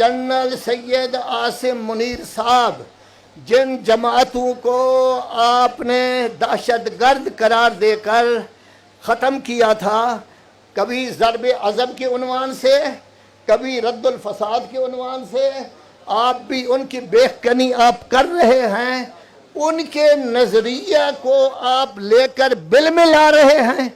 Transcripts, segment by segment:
General Syed Asim Munir साहब, जिन जमातों को आपने दहशतगर्द करार देकर ख़त्म किया था, कभी ज़रब अज़म के उन्वान से, कभी रद्दुल फसाद के उन्वान से, आप भी उनकी बेखनी आप कर रहे हैं, उनके नज़रिया को आप लेकर बिल में ला रहे हैं।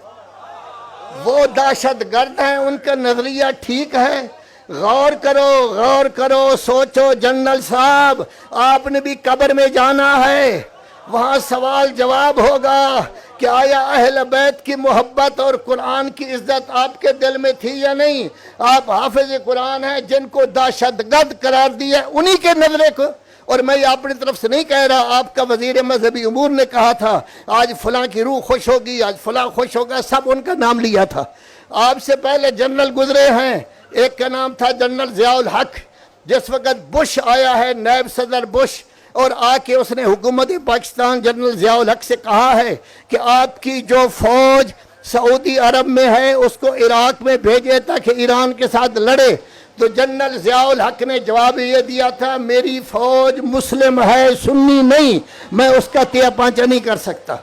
वो दहशतगर्द हैं, उनका नज़रिया ठीक है। गौर करो, गौर करो, सोचो जनरल साहब, आपने भी कब्र में जाना है, वहाँ सवाल जवाब होगा कि आया अहल बैत की मोहब्बत और कुरान की इज्जत आपके दिल में थी या नहीं। आप हाफिज कुरान हैं, जिनको दहशतगर्द करार दिया उन्हीं के नजरे को। और मैं अपनी तरफ से नहीं कह रहा, आपका वजीर मजहबी उमूर ने कहा था आज फलां की रूह खुश होगी, आज फलां खुश होगा, सब उनका नाम लिया था। आपसे पहले जनरल गुजरे हैं, एक का नाम था जनरल ज़ियाउल हक। जिस वक़्त बुश आया है, नायब सदर बुश, और आके उसने हुकूमत पाकिस्तान जनरल ज़ियाउल हक से कहा है कि आपकी जो फौज सऊदी अरब में है उसको इराक में भेजे ताकि ईरान के साथ लड़े। तो जनरल ज़ियाउल हक ने जवाब ये दिया था, मेरी फौज मुस्लिम है, सुन्नी नहीं, मैं उसका तिया पांचा नहीं कर सकता।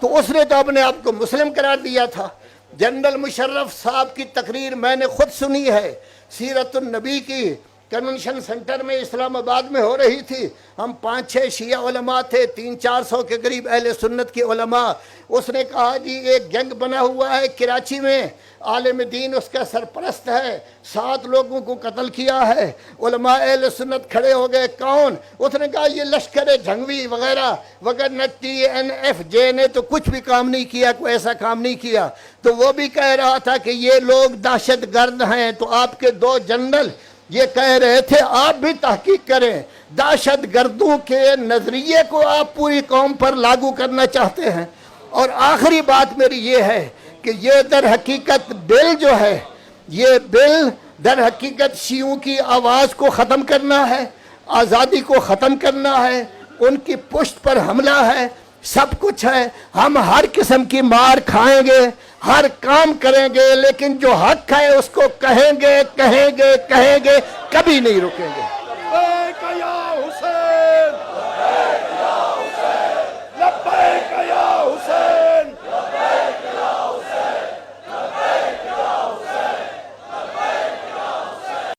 तो उसने तो अपने आप को मुस्लिम करार दिया था। जनरल मुशर्रफ साहब की तकरीर मैंने खुद सुनी है, सीरतुन नबी की कन्वेंशन सेंटर में इस्लामाबाद में हो रही थी। हम 5-6 शिया उलमा थे, 300-400 के करीब अहले सुन्नत के उलमा। उसने कहा जी एक गैंग बना हुआ है कराची में, आलिम दीन उसका सरपरस्त है, 7 लोगों को कत्ल किया है। उलमा अहले सुन्नत खड़े हो गए, कौन? उसने कहा ये लश्कर जंगवी वगैरह वगैरह, TNFJ ने तो कुछ भी काम नहीं किया, कोई ऐसा काम नहीं किया। तो वो भी कह रहा था कि ये लोग दहशतगर्द हैं। तो आपके 2 जनरल ये कह रहे थे आप भी तहकीक करें, दहशतगर्दों के नजरिए को आप पूरी कौम पर लागू करना चाहते हैं। और आखिरी बात मेरी ये है कि ये दर हकीकत बिल जो है, ये बिल दर हकीकत शियों की आवाज़ को ख़त्म करना है, आज़ादी को ख़त्म करना है, उनकी पुश्त पर हमला है, सब कुछ है। हम हर किस्म की मार खाएंगे, हर काम करेंगे, लेकिन जो हक है उसको कहेंगे कहेंगे कहेंगे, कभी नहीं रुकेंगे।